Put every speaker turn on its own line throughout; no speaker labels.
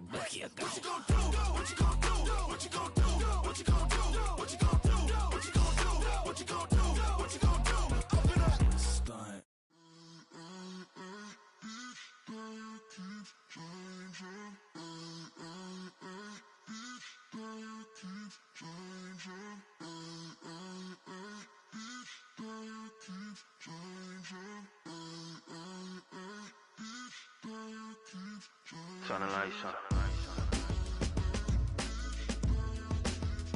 bookie, bookie, a go.
What you gonna do? What you gonna do? What you gonna do? What you gonna do? What you gonna do? What you gonna do? What you gonna do? What you gonna do? Open up. Stunt.
Turn the lights on.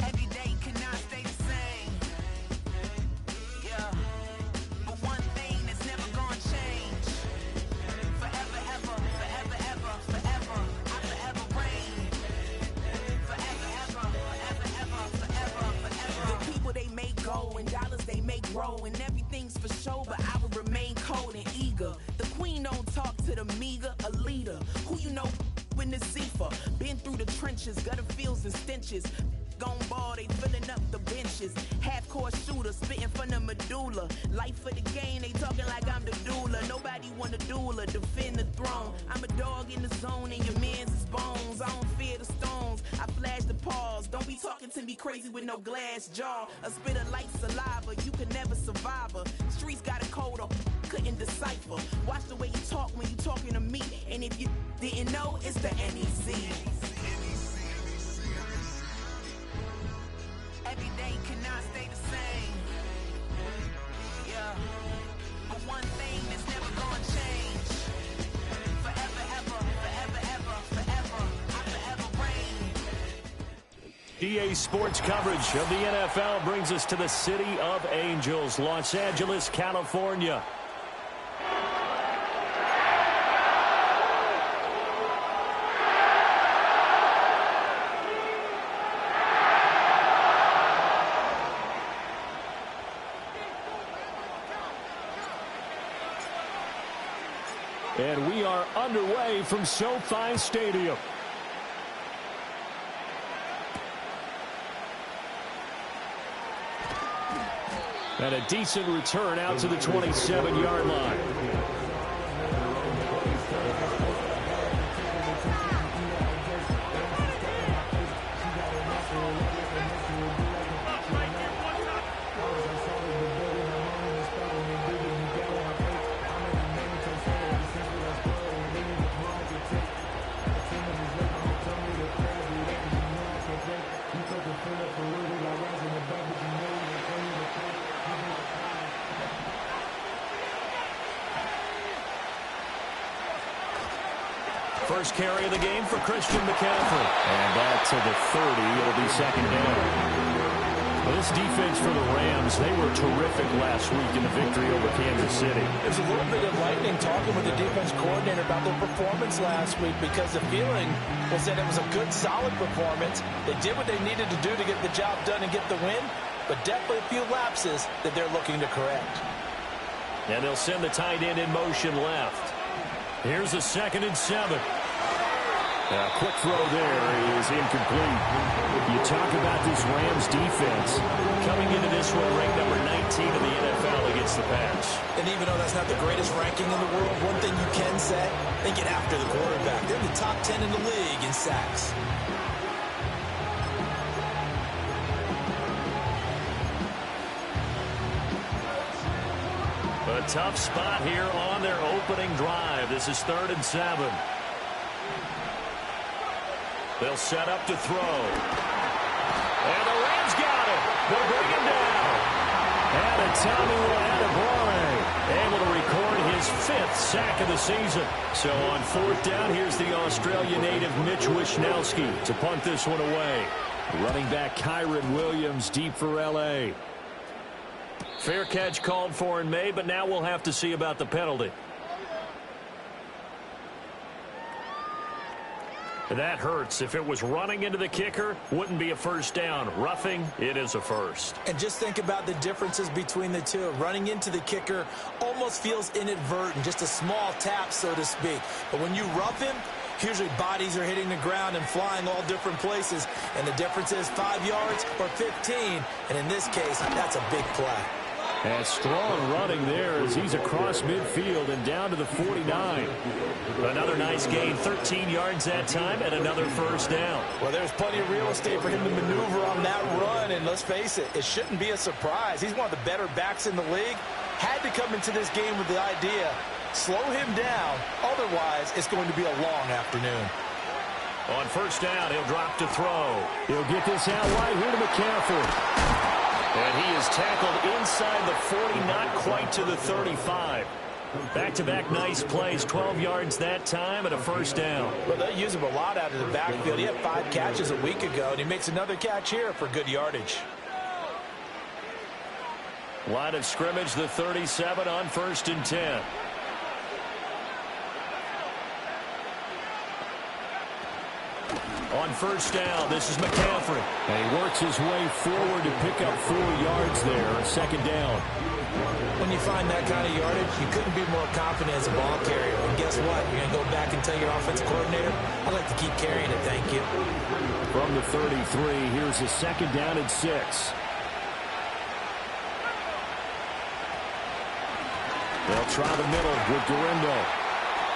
Every day cannot stay the same. Yeah. But one thing that's never gonna change. Forever, ever, forever, ever, forever. I forever reign. Forever, ever, forever, ever, forever, forever. The people they make go and dollars they make grow. And everything's for show, but I will remain cold and eager. The queen don't talk to the meager, a leader. Who you know in the Zephyr? Been through the trenches, gutter fields and stenches. Gone ball, they filling up the benches. Half-court shooter, spitting from the medulla. Life for the game, they talking like I'm the doula. Nobody wanna duel or defend the throne. I'm a dog in the zone and your man's is bones. I don't fear the stones, I flash the paws. Don't be talking to me crazy with no glass jaw. A spit of light saliva, you can never survive her. Streets got a code up, couldn't decipher. Watch the way you talk when you talking to me. And if you didn't know, it's the NEC. Every day cannot stay the same. Yeah. But one thing that's never gonna change. Forever, ever, forever, ever, forever. I forever reign.
EA Sports coverage of the NFL brings us to the City of Angels, Los Angeles, California. And we are underway from SoFi Stadium. And a decent return out to the 27-yard line. First carry of the game for Christian McCaffrey. And back to the 30. It'll be second down. Well, this defense for the Rams, they were terrific last week in the victory over Kansas City.
There's a little bit of lightning talking with the defense coordinator about their performance last week because the feeling was that it was a good, solid performance. They did what they needed to do to get the job done and get the win, but definitely a few lapses that they're looking to correct.
And they'll send the tight end in motion left. Here's a 2nd and 7. A quick throw there is incomplete. You talk about this Rams defense coming into this one ranked number 19 in the NFL against the pass.
And even though that's not the greatest ranking in the world, one thing you can say, they get after the quarterback. They're in the top 10 in the league in sacks.
A tough spot here on their opening drive. This is 3rd and 7. They'll set up to throw. And the Rams got it. They'll bring him down. And a Tommy Attaboy able to record his 5th sack of the season. So on 4th down, here's the Australia native Mitch Wishnowsky to punt this one away. Running back Kyron Williams deep for L.A. Fair catch called for in May, but now we'll have to see about the penalty. That hurts. If it was running into the kicker, wouldn't be a first down. Roughing, it is a first.
And just think about the differences between the two. Running into the kicker almost feels inadvertent, just a small tap, so to speak. But when you rough him, usually bodies are hitting the ground and flying all different places. And the difference is 5 yards or 15. And in this case, that's a big play.
And strong running there as he's across midfield and down to the 49. Another nice gain, 13 yards that time, and another first down.
Well, there's plenty of real estate for him to maneuver on that run, and let's face it, it shouldn't be a surprise. He's one of the better backs in the league. Had to come into this game with the idea, slow him down, otherwise it's going to be a long afternoon.
On first down, he'll drop to throw. He'll get this out wide here to McCaffrey. And he is tackled inside the 40, not quite to the 35. Back-to-back nice plays, 12 yards that time and a first down.
Well, they use him a lot out of the backfield. He had 5 catches a week ago, and he makes another catch here for good yardage.
Line of scrimmage, the 37 on 1st and 10. On first down, this is McCaffrey. And he works his way forward to pick up 4 yards there, second down.
When you find that kind of yardage, you couldn't be more confident as a ball carrier. And guess what? You're going to go back and tell your offensive coordinator, I'd like to keep carrying it, thank you.
From the 33, here's a second down and 6. They'll try the middle with Dorindo.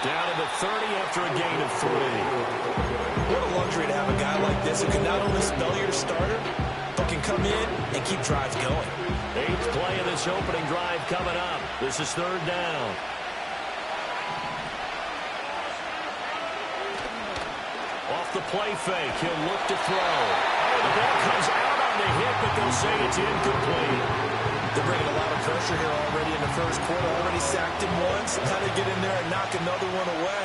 Down to the 30 after a gain of 3.
What a luxury to have a guy like this who can not only spell your starter, but can come in and keep drives going.
8th play of this opening drive coming up. This is third down. Off the play fake, he'll look to throw. Oh, the ball comes out on the hit, but they'll say it's incomplete.
They're bringing a lot of pressure here already in the first quarter. Already sacked him once. Now they get in there and knock another one away.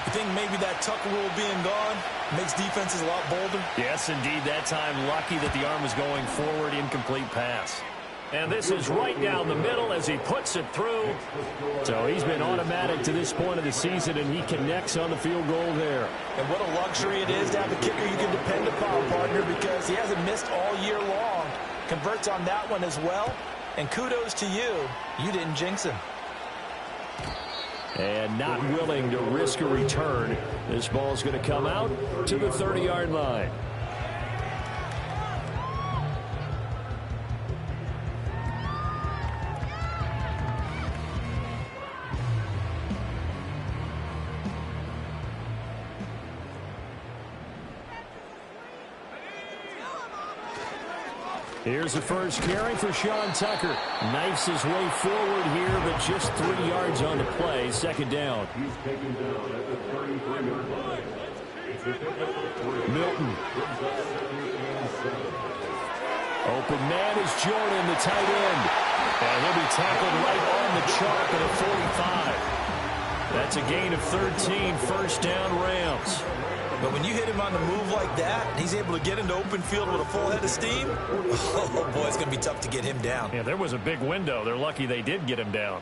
You think maybe that Tucker rule being gone makes defenses a lot bolder?
Yes, indeed. That time lucky that the arm was going forward. Incomplete pass. And this is right down the middle as he puts it through. So he's been automatic to this point of the season, and he connects on the field goal there.
And what a luxury it is to have a kicker you can depend upon, partner, because he hasn't missed all year long. Converts on that one as well. And kudos to you. You didn't jinx him.
And not willing to risk a return. This ball's going to come out to the 30-yard line. Here's the first carry for Sean Tucker. Knifes his way forward here, but just 3 yards on the play. Second down. Milton. Open man is Jordan, the tight end. And he'll be tackled right on the chalk at a 45. That's a gain of 13, first down Rams.
But when you hit him on the move like that, he's able to get into open field with a full head of steam. Oh, boy, it's going to be tough to get him down.
Yeah, there was a big window. They're lucky they did get him down.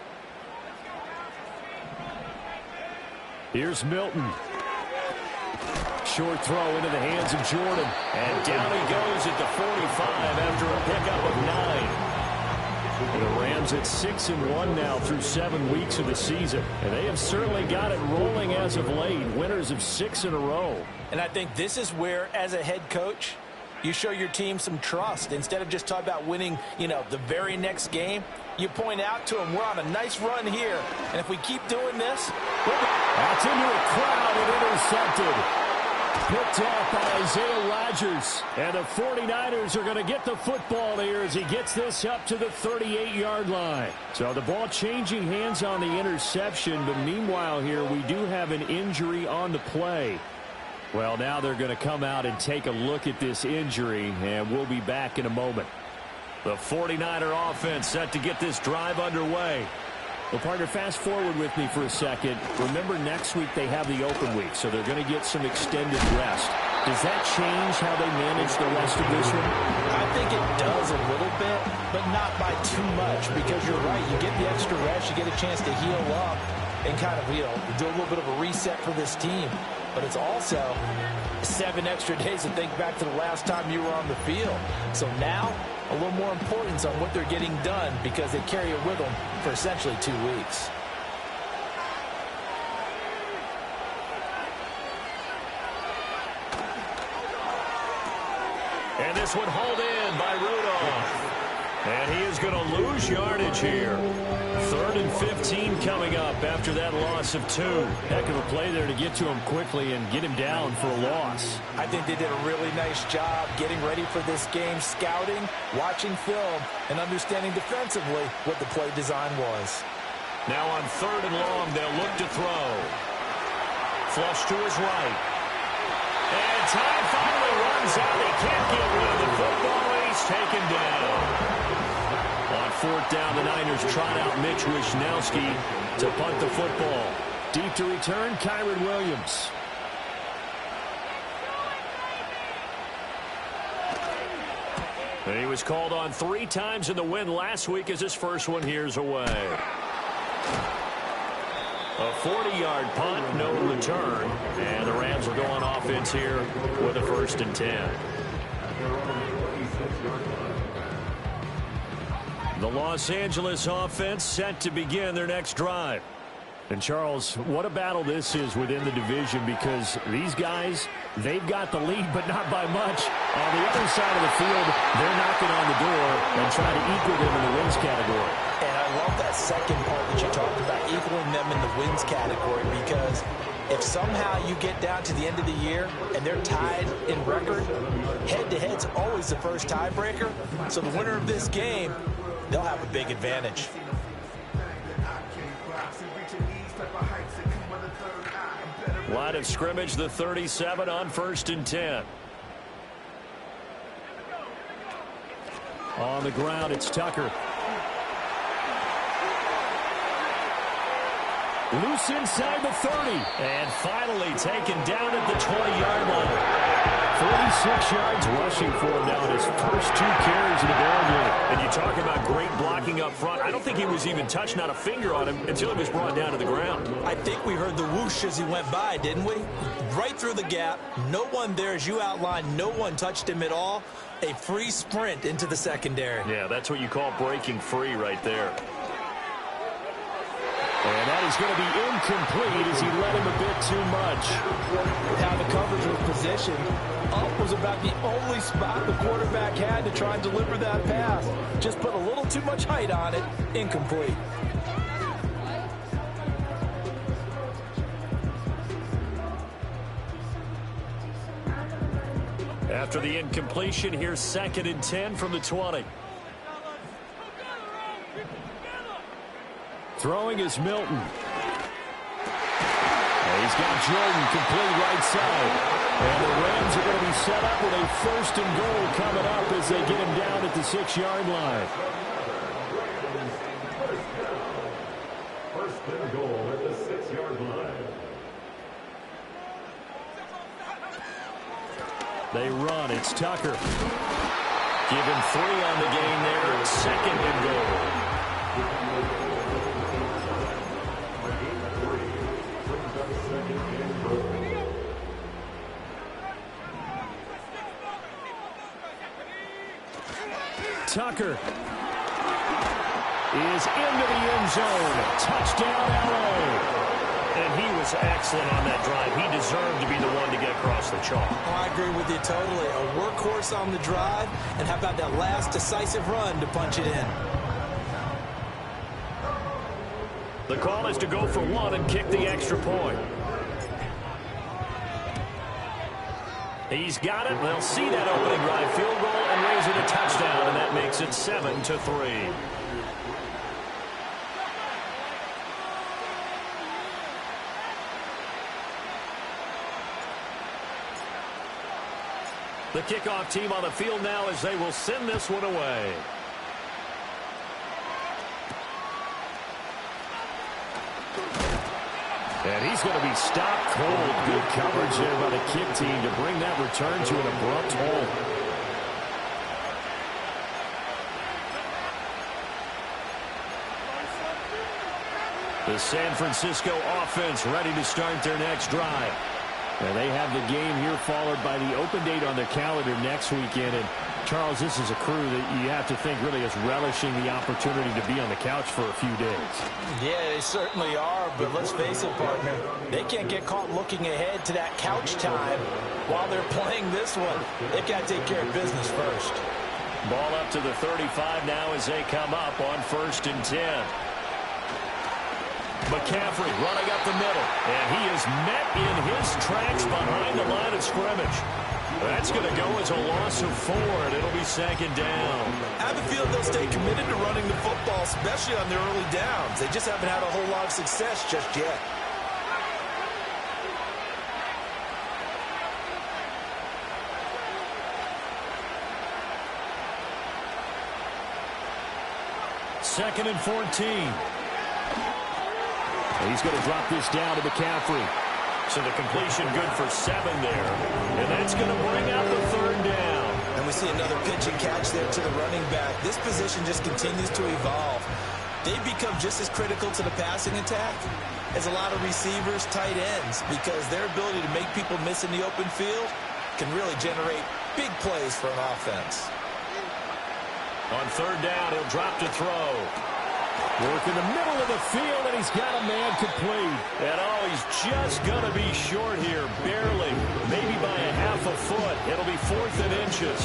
Here's Milton. Short throw into the hands of Jordan. And down he goes at the 45 after a pickup of 9. The Rams at 6-1 now through 7 weeks of the season. And they have certainly got it rolling as of late. Winners of 6 in a row.
And I think this is where, as a head coach, you show your team some trust. Instead of just talking about winning, the very next game, you point out to them, we're on a nice run here. And if we keep doing this,
that's into a crowd and intercepted. Picked off by Isaiah Rodgers. And the 49ers are going to get the football here as he gets this up to the 38-yard line. So the ball changing hands on the interception. But meanwhile here, we do have an injury on the play. Well, now they're going to come out and take a look at this injury. And we'll be back in a moment. The 49er offense set to get this drive underway. Well, partner, fast forward with me for a second. Remember, next week they have the open week, so they're going to get some extended rest. Does that change how they manage the rest of this one?
I think it does a little bit, but not by too much, because you're right. You get the extra rest. You get a chance to heal up and kind of, do a little bit of a reset for this team. But it's also 7 extra days to think back to the last time you were on the field. So now, a little more importance on what they're getting done because they carry it with them for essentially 2 weeks.
And this one hauled in by Rudolph. And he is going to lose yardage here. 3rd and 15 coming up after that loss of 2. Heck of a play there to get to him quickly and get him down for a loss.
I think they did a really nice job getting ready for this game, scouting, watching film, and understanding defensively what the play design was.
Now on 3rd and long, they'll look to throw. Flush to his right. And time finally runs out. He can't get rid of the football, and he's taken down. On 4th down, the Niners trot out Mitch Wishnowsky to punt the football. Deep to return, Kyron Williams. And he was called on 3 times in the win last week as his first one here's away. A 40-yard punt, no return. And the Rams will go on offense here with a 1st and 10. The Los Angeles offense set to begin their next drive. And, Charles, what a battle this is within the division because these guys, they've got the lead, but not by much. On the other side of the field, they're knocking on the door and trying to equal them in the wins category.
And I love that second part that you talked about, equaling them in the wins category, because if somehow you get down to the end of the year and they're tied in record, head-to-head's always the first tiebreaker. So the winner of this game, they'll have a big advantage.
Line of scrimmage, the 37 on 1st and 10. On the ground, it's Tucker. Loose inside the 30. And finally taken down at the 20-yard line. 46 yards rushing for him now in his first 2 carries in the ball game. And you talk about great blocking up front. I don't think he was even touched, not a finger on him, until he was brought down to the ground.
I think we heard the whoosh as he went by, didn't we? Right through the gap. No one there, as you outlined. No one touched him at all. A free sprint into the secondary.
Yeah, that's what you call breaking free right there. And that is going to be incomplete as he led him a bit too much.
Now the coverage was positioned. Up was about the only spot the quarterback had to try and deliver that pass. Just put a little too much height on it. Incomplete.
After the incompletion, here's 2nd and 10 from the 20. Throwing is Milton. He's got Jordan complete right side. And the Rams are going to be set up with a 1st and goal coming up as they get him down at the 6-yard line.
1st and goal at the 6-yard line.
They run. It's Tucker. Give him 3 on the game there. 2nd and goal. Tucker is into the end zone. Touchdown, LA. And he was excellent on that drive. He deserved to be the one to get across the chalk.
Oh, I agree with you totally. A workhorse on the drive, and how about that last decisive run to punch it in?
The call is to go for 1 and kick the extra point. He's got it. They'll see that opening drive field goal and raise it a touchdown, and that makes it 7-3. The kickoff team on the field now as they will send this one away. And he's going to be stopped cold. Good coverage there by the kick team to bring that return to an abrupt halt. The San Francisco offense ready to start their next drive. And they have the game here followed by the open date on their calendar next weekend. And, Charles, this is a crew that you have to think really is relishing the opportunity to be on the couch for a few days.
Yeah, they certainly are, but let's face it, partner. They can't get caught looking ahead to that couch time while they're playing this one. They've got to take care of business first.
Ball up to the 35 now as they come up on 1st and 10. McCaffrey running up the middle, and he is met in his tracks behind the line of scrimmage. That's going to go as a loss of 4, and it'll be 2nd down.
I have a feeling they'll stay committed to running the football, especially on their early downs. They just haven't had a whole lot of success just yet.
Second and 14. He's going to drop this down to McCaffrey. So the completion good for 7 there. And that's going to bring out the 3rd down.
And we see another pitch and catch there to the running back. This position just continues to evolve. They've become just as critical to the passing attack as a lot of receivers, tight ends, because their ability to make people miss in the open field can really generate big plays for an offense.
On 3rd down, he'll drop to throw. Work in the middle of the field, and he's got a man complete. And oh, he's just going to be short here, barely, maybe by a half a foot. It'll be 4th and inches.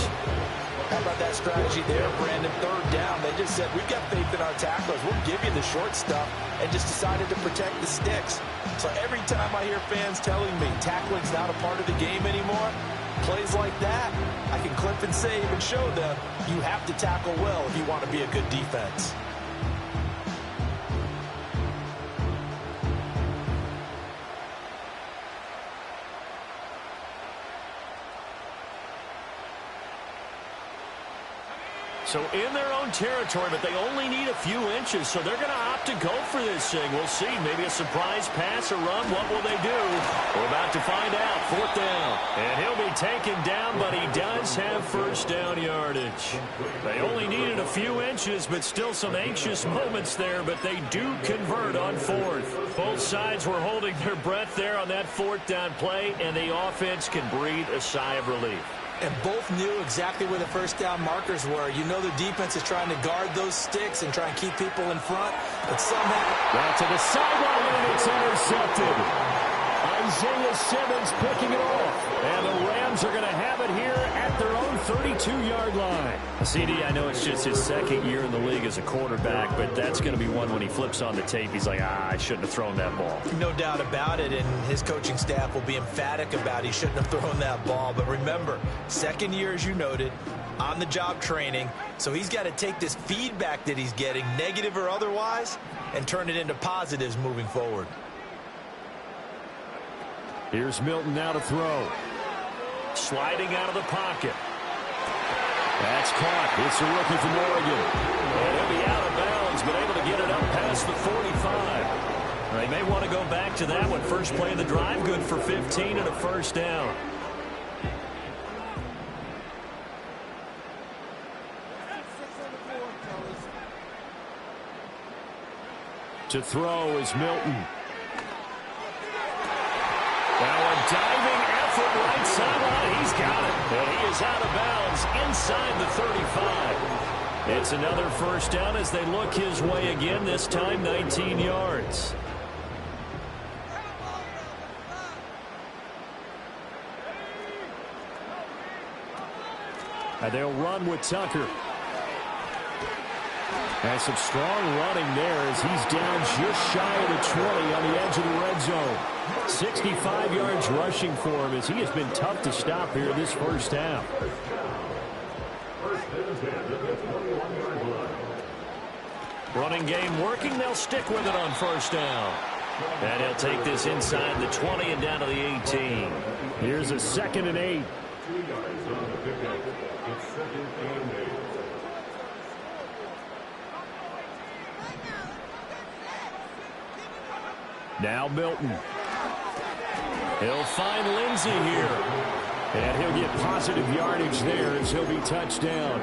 How about that strategy there, Brandon? 3rd down, they just said, we've got faith in our tacklers. We'll give you the short stuff, and just decided to protect the sticks. So every time I hear fans telling me tackling's not a part of the game anymore, plays like that, I can clip and save and show them you have to tackle well if you want to be a good defense.
So in their own territory, but they only need a few inches, so they're going to opt to go for this thing. We'll see. Maybe a surprise pass or run. What will they do? We're about to find out. 4th down. And he'll be taken down, but he does have 1st down yardage. They only needed a few inches, but still some anxious moments there, but they do convert on 4th. Both sides were holding their breath there on that 4th down play, and the offense can breathe a sigh of relief.
And both knew exactly where the 1st down markers were. You know the defense is trying to guard those sticks and try and keep people in front, but somehow...
Right to the sideline, and it's intercepted. Isaiah Simmons picking it off. And the Rams are going to have it here at their own 32-yard line. CD, I know it's just his 2nd year in the league as a quarterback, but that's going to be one when he flips on the tape. He's like, I shouldn't have thrown that ball.
No doubt about it, and his coaching staff will be emphatic about he shouldn't have thrown that ball. But remember, 2nd year, as you noted, on-the-job training, so he's got to take this feedback that he's getting, negative or otherwise, and turn it into positives moving forward.
Here's Milton now to throw. Sliding out of the pocket. That's caught. It's a rookie from Oregon. And he'll be out of bounds, but able to get it up past the 45. They may want to go back to that one. First play of the drive, good for 15 and a 1st down. To throw is Milton. Now a diving effort right sideline. He's got it. And he is out of bounds inside the 35. It's another 1st down as they look his way again, this time 19 yards. And they'll run with Tucker. And some strong running there as he's down just shy of the 20 on the edge of the red zone. 65 yards rushing for him as he has been tough to stop here this 1st half. Running game working. They'll stick with it on 1st down. And he'll take this inside the 20 and down to the 18. Here's a 2nd and 8.
2 yards on the pickup. It's 2nd and 8.
Now Milton. He'll find Lindsey here. And he'll get positive yardage there as he'll be touched down.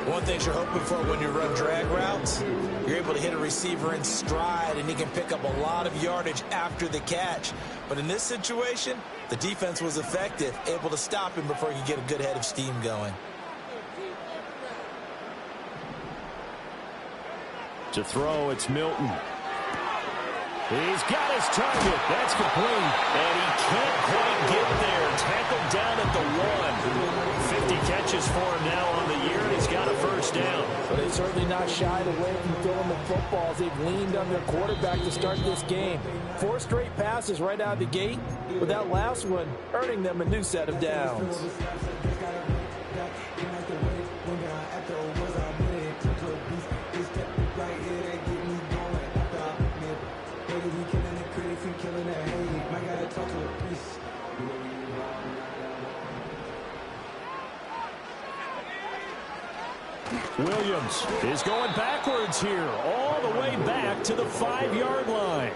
One thing you're hoping for when you run drag routes, you're able to hit a receiver in stride, and he can pick up a lot of yardage after the catch. But in this situation, the defense was effective, able to stop him before he could get a good head of steam going.
To throw, it's Milton. He's got his target. That's complete. And he can't quite get there. Tackled down at the 1. 50 catches for him now on the year. first down.
But they've certainly not shied away from throwing the footballs. They've leaned on their quarterback to start this game. 4 straight passes right out of the gate, with that last one earning them a new set of downs.
Williams is going backwards here, all the way back to the 5-yard line.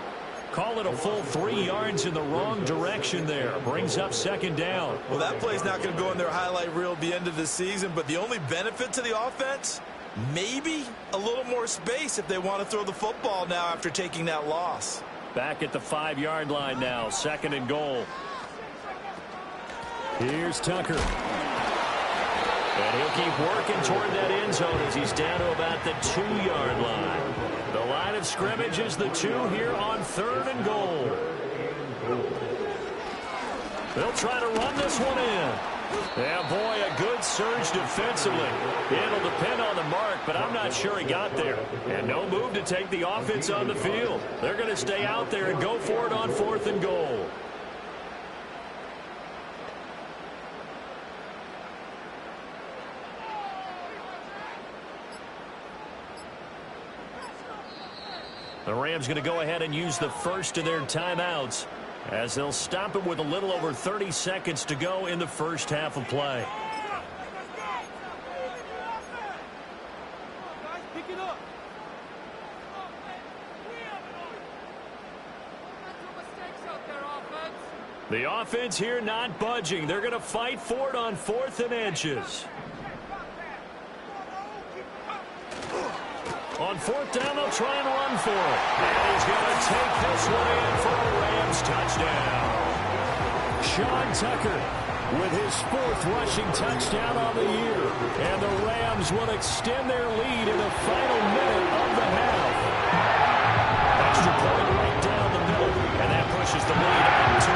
Call it a full 3 yards in the wrong direction there. Brings up second down.
Well, that play's not going to go in their highlight reel at the end of the season, but the only benefit to the offense, maybe a little more space if they want to throw the football now after taking that loss.
Back at the 5-yard line now, second and goal. Here's Tucker. And he'll keep working toward that end zone as he's down to about the 2-yard line. The line of scrimmage is the 2 here on third and goal. They'll try to run this one in. Yeah, boy, a good surge defensively. It'll depend on the mark, but I'm not sure he got there. And no move to take the offense on the field. They're going to stay out there and go for it on fourth and goal. The Rams going to go ahead and use the first of their timeouts as they'll stop it with a little over 30 seconds to go in the first half of play. The offense here not budging. They're going to fight for it on 4th and inches. On 4th down, they'll try and run for it. And he's going to take this one in for a Rams touchdown. Sean Tucker with his 4th rushing touchdown on the year. And the Rams will extend their lead in the final minute of the half. Extra point right down the middle. And that pushes the lead up to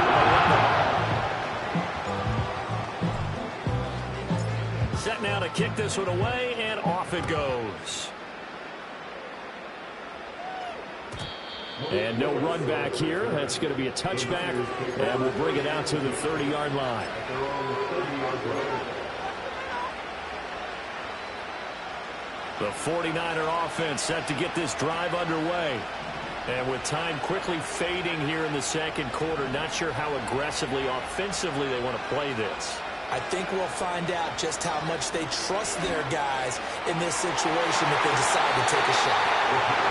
11. Set now to kick this one away, and off it goes. And no run back here. That's going to be a touchback, and we'll bring it out to the 30-yard line. The 49er offense set to get this drive underway. And with time quickly fading here in the second quarter, not sure how aggressively, offensively they want to play this.
I think we'll find out just how much they trust their guys in this situation if they decide to take a shot.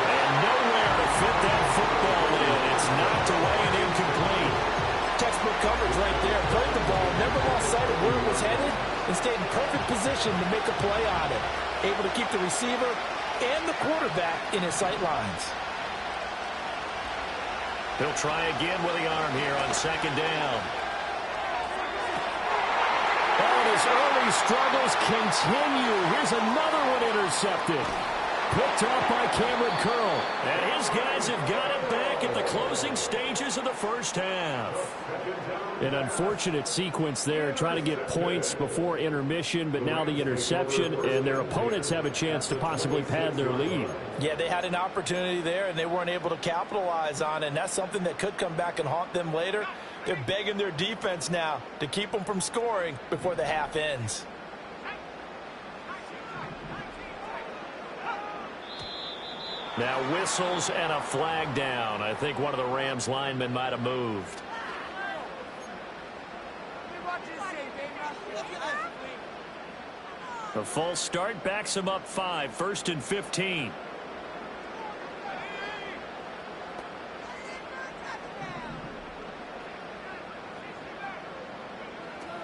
And nowhere to fit that football in. It's knocked away and incomplete.
Textbook coverage right there. Played the ball, never lost sight of where it was headed, and stayed in perfect position to make a play on it. Able to keep the receiver and the quarterback in his sight lines.
He'll try again with the arm here on second down. His early struggles continue. Here's another one intercepted. Picked up by Cameron Curl. And his guys have got it back at the closing stages of the first half. An unfortunate sequence there, trying to get points before intermission, but now the interception, and their opponents have a chance to possibly pad their lead.
Yeah, they had an opportunity there, and they weren't able to capitalize on it, and that's something that could come back and haunt them later. They're begging their defense now to keep them from scoring before the half ends.
Now whistles and a flag down. I think one of the Rams linemen might have moved. The false start backs him up 5, 1st and 15.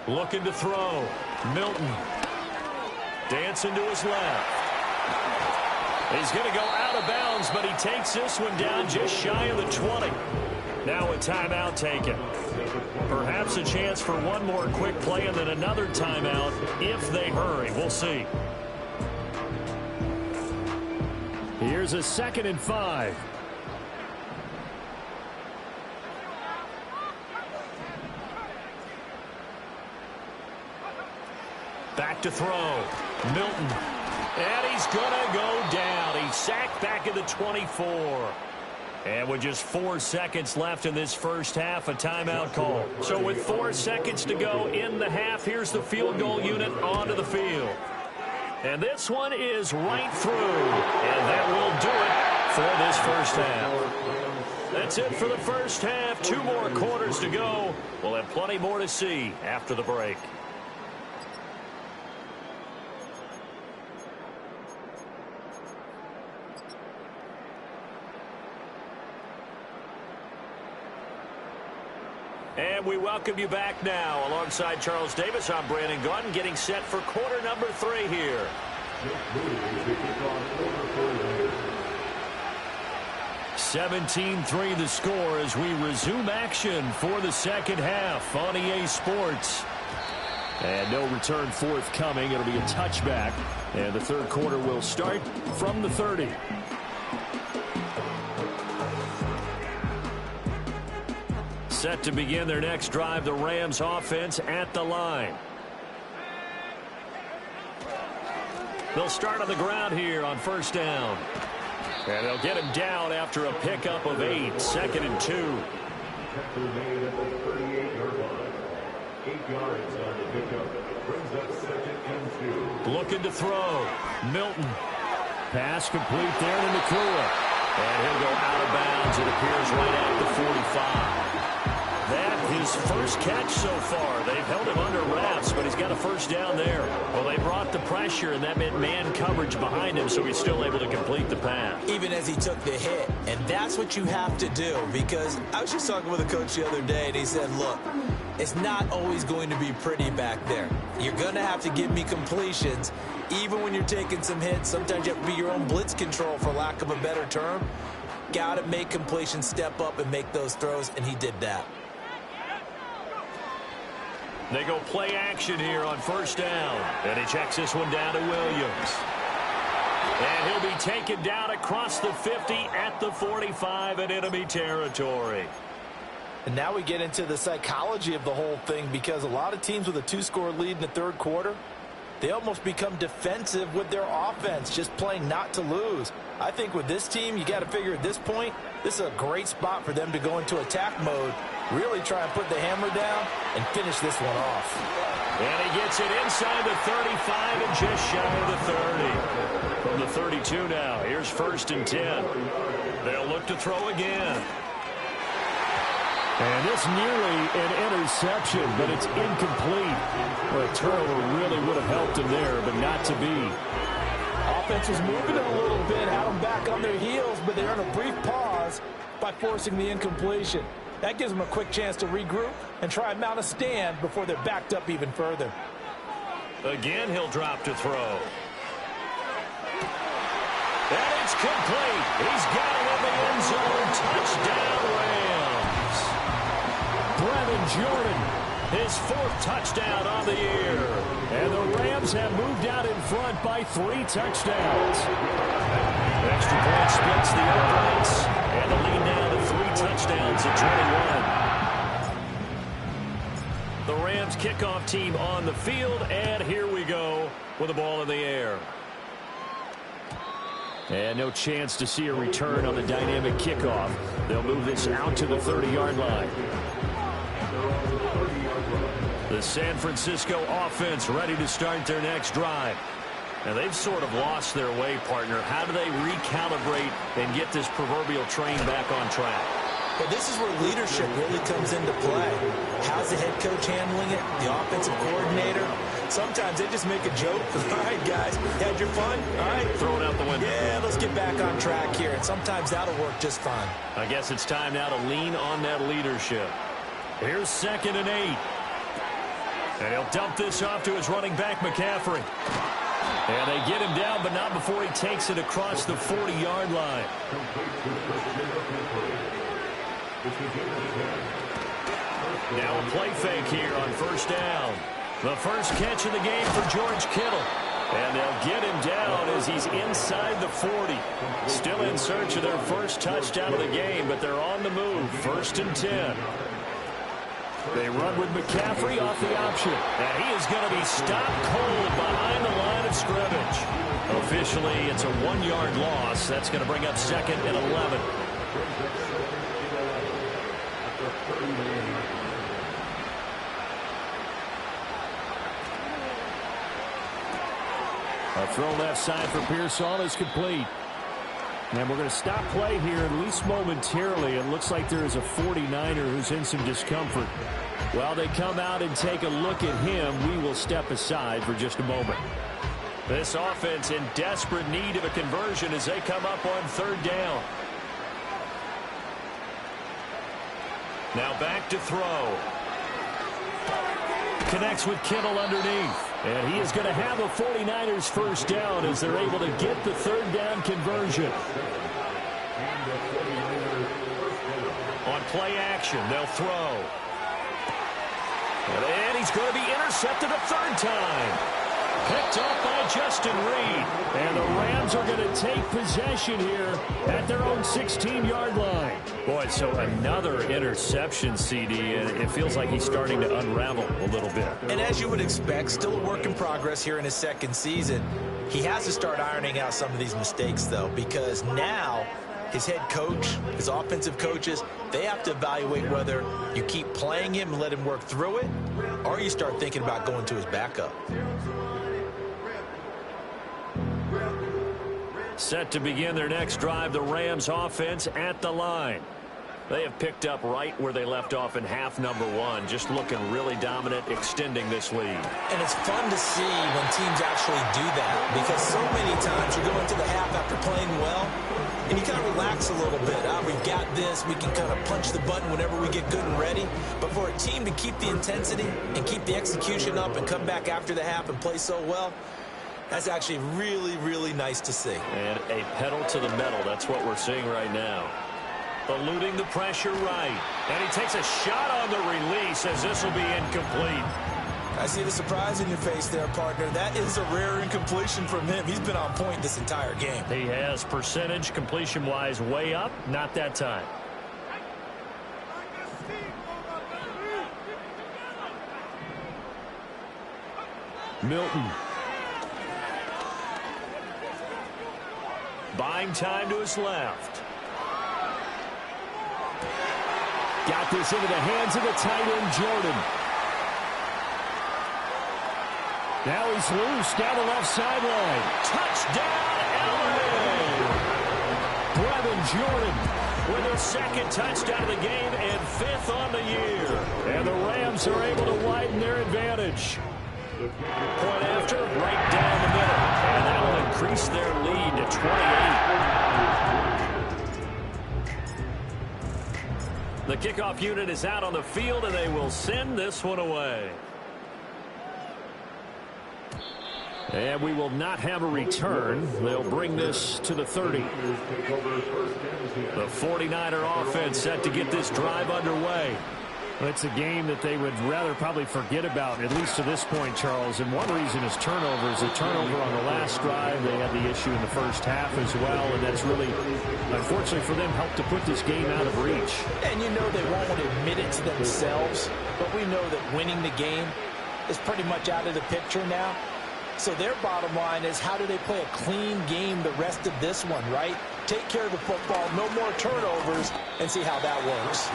Looking to throw. Milton. Dancing to his left. He's going to go out of bounds, but he takes this one down just shy of the 20. Now a timeout taken. Perhaps a chance for one more quick play and then another timeout if they hurry. We'll see. Here's a 2nd and 5. Back to throw. Milton. And he's going to go down. He's sacked back at the 24. And with just 4 seconds left in this first half, a timeout call. So with 4 seconds to go in the half, here's the field goal unit onto the field. And this one is right through. And that will do it for this first half. That's it for the first half. 2 more quarters to go. We'll have plenty more to see after the break. And we welcome you back now. Alongside Charles Davis, I'm Brandon Gaudin, getting set for quarter number 3 here. 17-3 the score as we resume action for the second half on EA Sports. And no return forthcoming. It'll be a touchback. And the third quarter will start from the 30. Set to begin their next drive, the Rams offense at the line. They'll start on the ground here on first down. And they'll get him down after a pickup of 8, 2nd and 2. Looking to throw. Milton. Pass complete there to Nakua. And he'll go out of bounds, it appears, right at the 45. That his first catch so far. They've held him under wraps, but he's got a first down there. Well, they brought the pressure, and that meant man coverage behind him, so he's still able to complete the pass.
Even as he took the hit, and that's what you have to do, because I was just talking with a coach the other day, and he said, look, it's not always going to be pretty back there. You're going to have to give me completions, even when you're taking some hits. Sometimes you have to be your own blitz control, for lack of a better term. Got to make completions, step up, and make those throws, and he did that.
They go play action here on first down. And he checks this one down to Williams. And he'll be taken down across the 50 at the 45 in enemy territory.
And now we get into the psychology of the whole thing, because a lot of teams with a 2-score lead in the third quarter, they almost become defensive with their offense, just playing not to lose. I think with this team, you got to figure at this point, this is a great spot for them to go into attack mode, really try and put the hammer down and finish this one off.
And he gets it inside the 35 and just shy of the 30. From the 32 now, here's 1st and 10. They'll look to throw again. And this nearly an interception, but it's incomplete. Well, a turnover really would have helped him there, but not to be.
Offense was moving a little bit, had them back on their heels, but they earned a brief pause by forcing the incompletion. That gives them a quick chance to regroup and try and mount a stand before they're backed up even further.
Again, he'll drop to throw. And it's complete. He's got it in the end zone. Touchdown, Rams. Brevin Jordan, his 4th touchdown on the year. And the Rams have moved out in front by 3 touchdowns. Extra point splits the uprights. And the lead now to 3 touchdowns at 21. The Rams kickoff team on the field. And here we go with the ball in the air. And no chance to see a return on the dynamic kickoff. They'll move this out to the 30-yard line. The San Francisco offense ready to start their next drive. And they've sort of lost their way, partner. How do they recalibrate and get this proverbial train back on track?
But this is where leadership really comes into play. How's the head coach handling it? The offensive coordinator? Sometimes they just make a joke. All right, guys, had your fun? All right.
Throw it out the window.
Yeah, let's get back on track here. And sometimes that'll work just fine.
I guess it's time now to lean on that leadership. Here's 2nd and 8. And he'll dump this off to his running back, McCaffrey. And they get him down, but not before he takes it across the 40-yard line. Now a play fake here on first down. The first catch of the game for George Kittle. And they'll get him down as he's inside the 40. Still in search of their first touchdown of the game, but they're on the move. 1st and 10. They run with McCaffrey off the option. And he is going to be stopped cold behind the line of scrimmage. Officially, it's a 1-yard loss. That's going to bring up 2nd and 11. A throw left side for Pearsall is complete. And we're going to stop play here, at least momentarily. It looks like there is a 49er who's in some discomfort. While they come out and take a look at him, we will step aside for just a moment. This offense in desperate need of a conversion as they come up on 3rd down. Now back to throw. Connects with Kittle underneath. And he is going to have a 49ers first down as they're able to get the 3rd down conversion. On play action, they'll throw. And he's going to be intercepted a 3rd time. Picked off by Justin Reed. And the Rams are going to take possession here at their own 16-yard line. Boy, so another interception, CD, and it feels like he's starting to unravel a little bit.
And as you would expect, still a work in progress here in his 2nd season. He has to start ironing out some of these mistakes, though, because now his head coach, his offensive coaches, they have to evaluate whether you keep playing him and let him work through it, or you start thinking about going to his backup.
Set to begin their next drive, the Rams offense at the line. They have picked up right where they left off in half number 1, just looking really dominant, extending this lead.
And it's fun to see when teams actually do that, because so many times you go into the half after playing well, and you kind of relax a little bit. We've got this. We can kind of punch the button whenever we get good and ready. But for a team to keep the intensity and keep the execution up and come back after the half and play so well, that's actually really, really nice to see.
And a pedal to the metal. That's what we're seeing right now. Eluding the pressure right. And he takes a shot on the release as this will be incomplete.
I see the surprise in your face there, partner. That is a rare incompletion from him. He's been on point this entire game.
He has percentage completion-wise way up. Not that time. Milton. Buying time to his left. Got this into the hands of the tight end, Jordan. Now he's loose down the left sideline. Touchdown, LA! Brevin Jordan with their 2nd touchdown of the game and 5th on the year. And the Rams are able to widen their advantage. Point after, right down the middle. And that will increase their lead to 28. The kickoff unit is out on the field, and they will send this one away. And we will not have a return. They'll bring this to the 30. The 49er offense set to get this drive underway. Well, it's a game that they would rather probably forget about, at least to this point, Charles. And one reason is turnovers. A turnover on the last drive. They had the issue in the first half as well. And that's really, unfortunately for them, helped to put this game out of reach.
And you know they won't admit it to themselves. But we know that winning the game is pretty much out of the picture now. So their bottom line is, how do they play a clean game the rest of this one, right? Take care of the football, no more turnovers, and see how that works.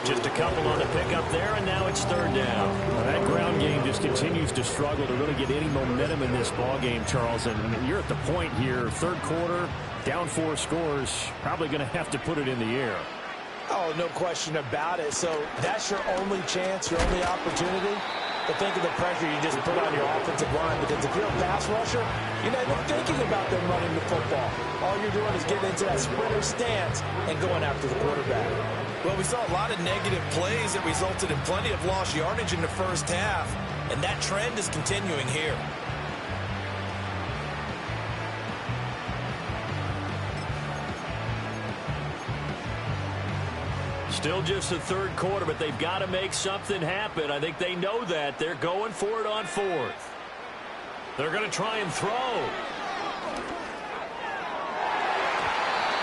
Just a couple on the pickup there, and now it's 3rd down. Well, that ground game just continues to struggle to really get any momentum in this ball game, Charles. And I mean, you're at the point here, 3rd quarter, down 4 scores, probably going to have to put it in the air.
Oh, no question about it. So that's your only chance, your only opportunity. But think of the pressure you just put on your offensive line, because if you're a pass rusher, you're not even thinking about them running the football. All you're doing is getting into that sprinter stance and going after the quarterback.
Well, we saw a lot of negative plays that resulted in plenty of lost yardage in the first half, and that trend is continuing here.
Still just the 3rd quarter, but they've got to make something happen. I think they know that. They're going for it on 4th. They're going to try and throw.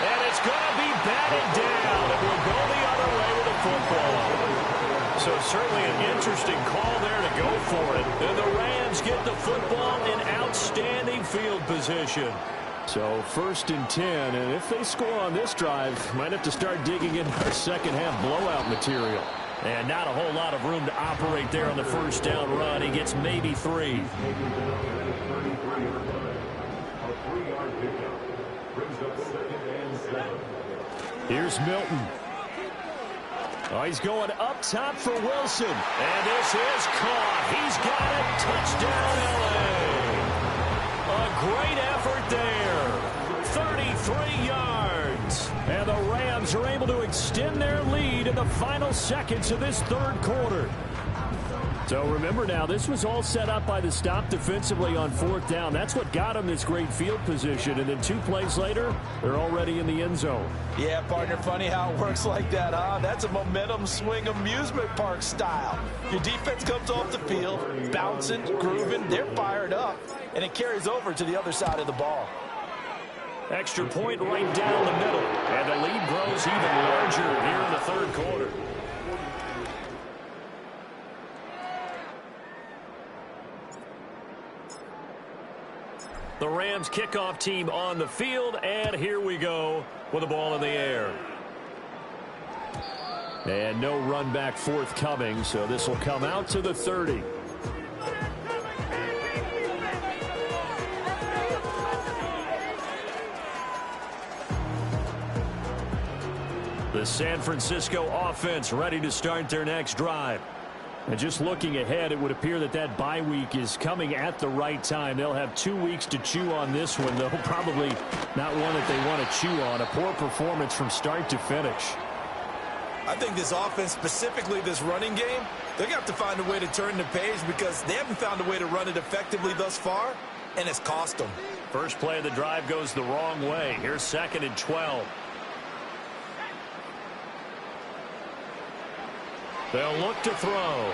And it's going to be batted down. It will go the other way with the football. So certainly an interesting call there to go for it. And the Rams get the football in outstanding field position.
So 1st and 10, and if they score on this drive, might have to start digging in our second half blowout material.
And not a whole lot of room to operate there on the first down run. He gets maybe 3.
Here's Milton. Oh, he's going up top for Wilson.
And this is caught. He's got it. Touchdown, L.A. A great effort there. 33 yards. And the Rams are able to extend their lead in the final seconds of this third quarter.
So remember now, this was all set up by the stop defensively on 4th down. That's what got them this great field position. And then 2 plays later, they're already in the end zone.
Yeah, partner, funny how it works like that, huh? That's a momentum swing amusement park style. Your defense comes off the field, bouncing, grooving, they're fired up, and it carries over to the other side of the ball.
Extra point right down the middle. And the lead grows even larger here in the third quarter. The Rams kickoff team on the field, and here we go with the ball in the air.
And no run back forthcoming, so this will come out to the 30.
The San Francisco offense ready to start their next drive.
And just looking ahead, it would appear that that bye week is coming at the right time. They'll have 2 weeks to chew on this one, though probably not one that they want to chew on. A poor performance from start to finish.
I think this offense, specifically this running game, they're going to have to find a way to turn the page because they haven't found a way to run it effectively thus far, and it's cost them.
First play of the drive goes the wrong way. Here's 2nd and 12. They'll look to throw.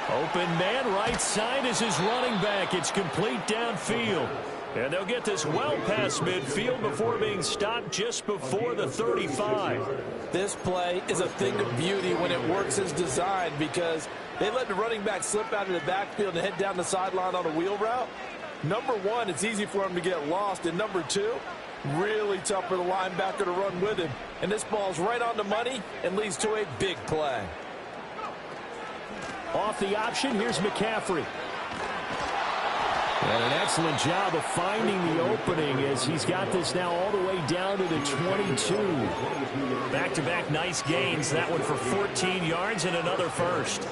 Open man, right side is his running back. It's complete downfield. And they'll get this well past midfield before being stopped just before the 35.
This play is a thing of beauty when it works as designed because they let the running back slip out of the backfield and head down the sideline on a wheel route. Number one, it's easy for him to get lost. And number two, really tough for the linebacker to run with him. And this ball's right on the money and leads to a big play.
Off the option, here's McCaffrey. And an excellent job of finding the opening as he's got this now all the way down to the 22.
Back-to-back nice gains. That one for 14 yards and another first.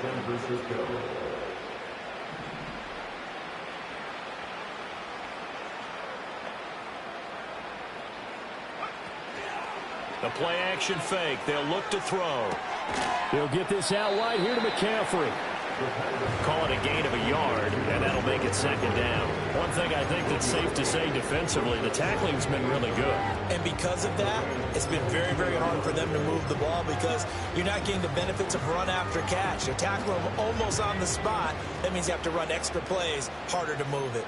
The play action fake. They'll look to throw.
They'll get this out wide here to McCaffrey.
Call it a gain of a yard, and that'll make it 2nd down. One thing I think that's safe to say defensively, the tackling's been really good.
And because of that, it's been very, very hard for them to move the ball because you're not getting the benefits of run after catch. You tackle them almost on the spot. That means you have to run extra plays, harder to move it.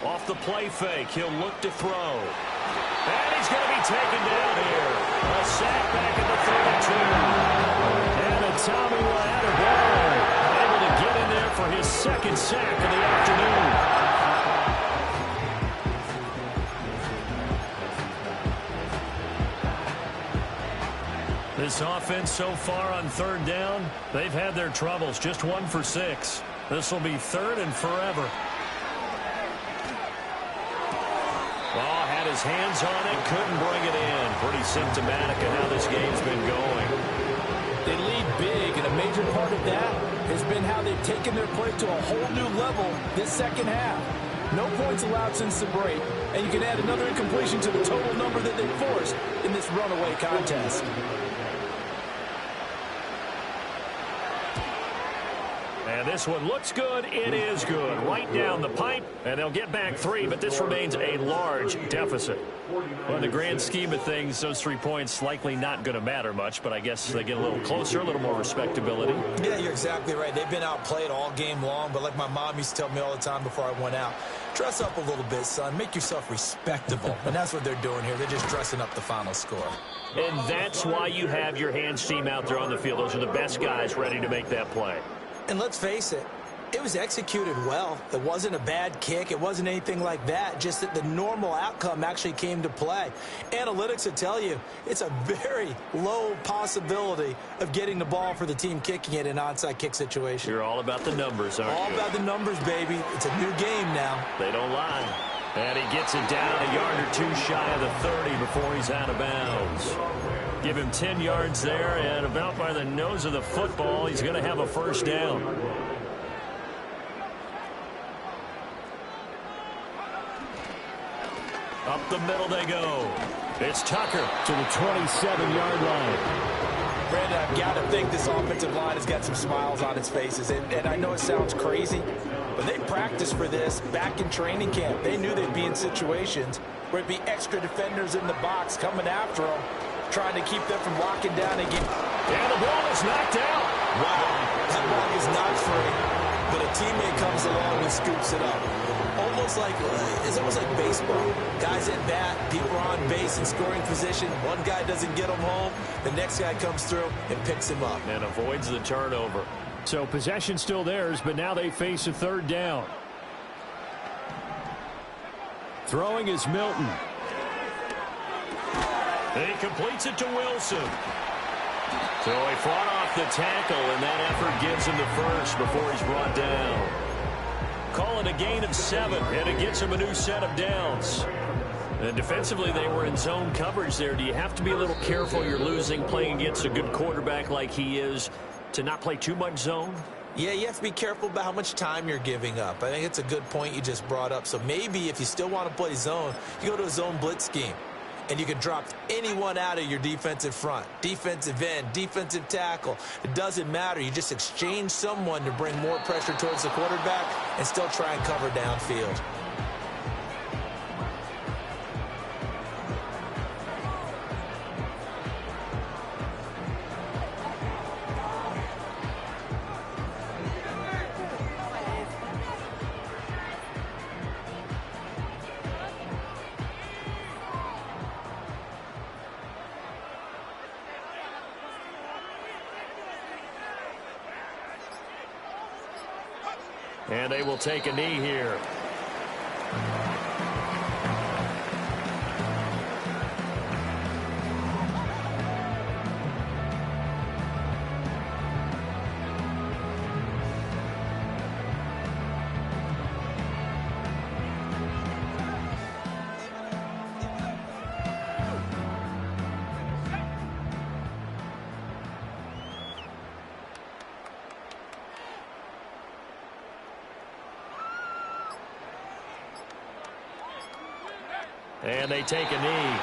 Off the play fake, he'll look to throw. And he's going to be taken down here. A sack back at the 32.
And a Tommy Ly
able to get in there for his 2nd sack of the afternoon. This offense so far on 3rd down, they've had their troubles. Just 1 for 6. This will be 3rd and forever. Well, had his hands on it, couldn't bring it in. Pretty symptomatic of how this game's been going.
They lead big, and a major part of that has been how they've taken their play to a whole new level this 2nd half. No points allowed since the break, and you can add another incompletion to the total number that they forced in this runaway contest.
And this one looks good. It is good. Right down the pipe, and they'll get back 3, but this remains a large deficit.
Well, in the grand scheme of things, those 3 points likely not going to matter much, but I guess they get a little closer, a little more respectability.
Yeah, you're exactly right. They've been outplayed all game long, but like my mom used to tell me all the time before I went out, dress up a little bit, son. Make yourself respectable. And that's what they're doing here. They're just dressing up the final score.
And that's why you have your hands team out there on the field. Those are the best guys ready to make that play.
And let's face it, it was executed well. It wasn't a bad kick. It wasn't anything like that. Just that the normal outcome actually came to play. Analytics will tell you it's a very low possibility of getting the ball for the team kicking it in an onside kick situation.
You're all about the numbers, aren't you?
All about the numbers, baby. It's a new game now.
They don't lie. And he gets it down a yard or two shy of the 30 before he's out of bounds. Give him 10 yards there, and about by the nose of the football, he's going to have a first down. Up the middle they go. It's Tucker to the 27-yard line.
Brandon, I've got to think this offensive line has got some smiles on its faces. And I know it sounds crazy, but they practiced for this back in training camp. They knew they'd be in situations where it'd be extra defenders in the box coming after them, trying to keep them from locking down again.
And the ball is knocked out.
Wow, that ball is not free, but a teammate comes along and scoops it up. It's almost like baseball. Guys at bat, people are on base in scoring position. One guy doesn't get them home. The next guy comes through and picks him up.
And avoids the turnover. So possession still theirs, but now they face a third down. Throwing is Milton. And he completes it to Wilson. So he fought off the tackle, and that effort gives him the first before he's brought down. Call it a gain of 7, and it gets him a new set of downs. And defensively, they were in zone coverage there. Do you have to be a little careful? You're losing, playing against a good quarterback like he is, to not play too much zone?
Yeah, you have to be careful about how much time you're giving up. I think it's a good point you just brought up. So maybe if you still want to play zone, you go to a zone blitz scheme. And you can drop anyone out of your defensive front, defensive end, defensive tackle. It doesn't matter. You just exchange someone to bring more pressure towards the quarterback and still try and cover downfield.
And they will take a knee here. And they take a knee.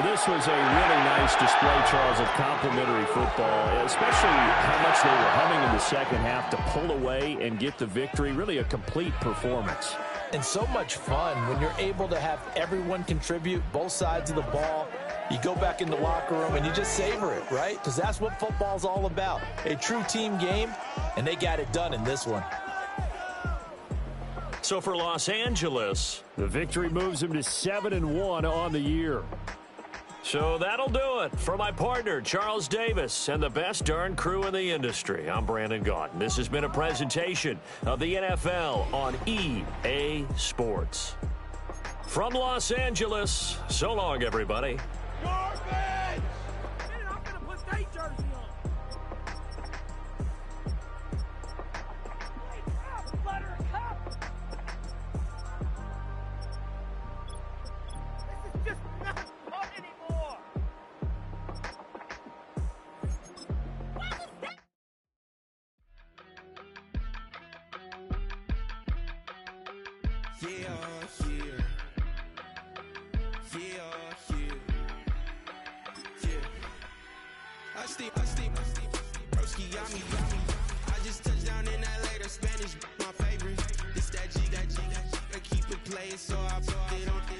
This was a really nice display, Charles, of complimentary football, especially how much they were humming in the second half to pull away and get the victory. Really a complete performance.
And so much fun when you're able to have everyone contribute, both sides of the ball. You go back in the locker room and you just savor it, right? Because that's what football's all about. A true team game, and they got it done in this one.
So for Los Angeles, the victory moves them to 7-1 on the year. So that'll do it for my partner, Charles Davis, and the best darn crew in the industry. I'm Brandon Gaudin. This has been a presentation of the NFL on EA Sports. From Los Angeles, so long, everybody.
Garbage! I'm going to put state jersey on.
Broski got me. I just touched down in LA, the Spanish, my favorite. This that G, I keep it playing, so I put it on.